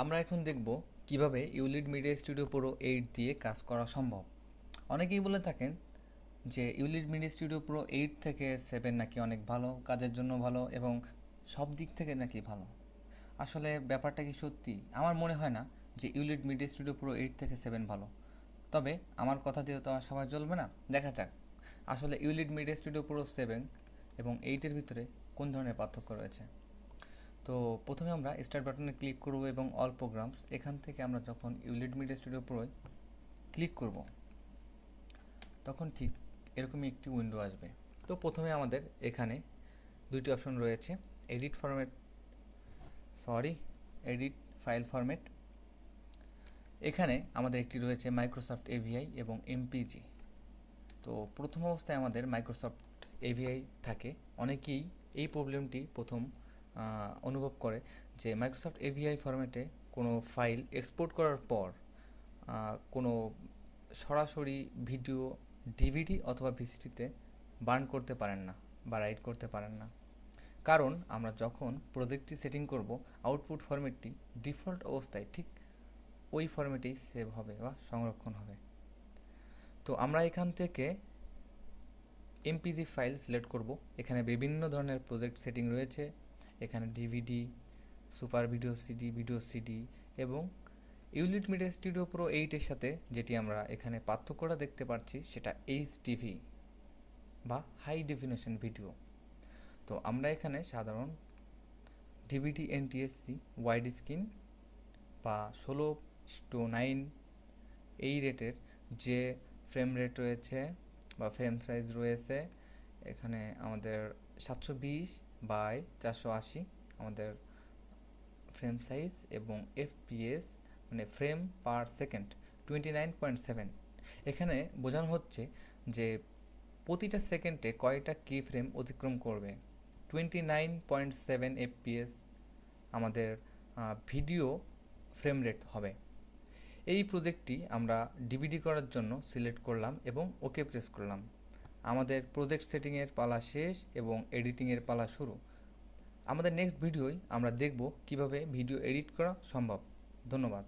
আমরা এখন দেখব কিভাবে ইউলিড মিডিয়া স্টুডিও প্রো 8 দিয়ে কাজ করা সম্ভব। অনেকেই বলে থাকেন যে ইউলিড মিডিয়া স্টুডিও প্রো 8 থেকে 7 নাকি অনেক ভালো, কাজের জন্য ভালো এবং সব দিক থেকে নাকি ভালো। আসলে ব্যাপারটা কি সত্যি? আমার মনে হয় না যে ইউলিড মিডিয়া স্টুডিও প্রো 8 থেকে 7 ভালো। তবে আমার কথা দিয়ে তো আর সবাই চলবে না, দেখা যাক আসলে ইউলিড মিডিয়া স্টুডিও প্রো 7 এবং 8-এর ভিতরে কোন ধরনের পার্থক্য রয়েছে। তো প্রথমে আমরা স্টার্ট বাটনে ক্লিক করব এবং অল প্রোগ্রামস, এখান থেকে আমরা যখন ইউলিড মিডিয়া স্টুডিও প্রোয় ক্লিক করব তখন ঠিক এরকমই একটি উইন্ডো আসবে। তো প্রথমে আমাদের এখানে দুইটি অপশন রয়েছে, edit format edit file format. এখানে আমাদের একটি রয়েছে মাইক্রোসফট এভিআই এবং এমপিজি। তো প্রথম অবস্থায় আমাদের মাইক্রোসফট এভিআই থাকে। অনেকেই এই প্রবলেমটি প্রথম অনুভব করে যে মাইক্রোসফট এভিআই ফরম্যাটে কোনো ফাইল এক্সপোর্ট করার পর কোনো সরাসরি ভিডিও ডিভিডি অথবা ভিসিডিতে বার্ন করতে পারেন না বা রাইট করতে পারেন না, কারণ আমরা যখন প্রজেক্টটি সেটিং করব আউটপুট ফরম্যাটটি ডিফল্ট অবস্থায় ঠিক ওই ফরম্যাটেই সেভ হবে বা সংরক্ষণ হবে। তো আমরা এখান থেকে এমপিজি ফাইল সিলেক্ট করব। এখানে বিভিন্ন ধরনের প্রজেক্ট সেটিং রয়েছে, এখানে ডিভিডি, সুপার ভিডিও সিডি এবং ইউলিড মিডিয়া স্টুডিও প্রো 8-এর সাথে যেটি আমরা এখানে পার্থক্যটা দেখতে পাচ্ছি সেটা এইচডিভি বা হাই ডেফিনেশন ভিডিও। তো আমরা এখানে সাধারণ ডিভিডি এনটিএসসি ওয়াইড স্ক্রিন বা 16:9 এই রেটের যে ফ্রেম রেট রয়েছে বা ফ্রেম সাইজ রয়েছে, এখানে আমাদের 720x480 আমাদের ফ্রেম সাইজ এবং এফপিএস মানে ফ্রেম পার সেকেন্ড 29.7। এখানে বোঝানো হচ্ছে যে প্রতিটা সেকেন্ডে কয়টা কি ফ্রেম অতিক্রম করবে। 29.7 এফপিএস আমাদের ভিডিও ফ্রেম রেট হবে। এই প্রজেক্টটি আমরা ডিভিডি করার জন্য সিলেক্ট করলাম এবং ওকে প্রেস করলাম। আমাদের প্রজেক্ট সেটিংয়ের পালা শেষ এবং এডিটিংয়ের পালা শুরু। আমাদের নেক্সট ভিডিওয় আমরা দেখব কিভাবে ভিডিও এডিট করা সম্ভব। ধন্যবাদ।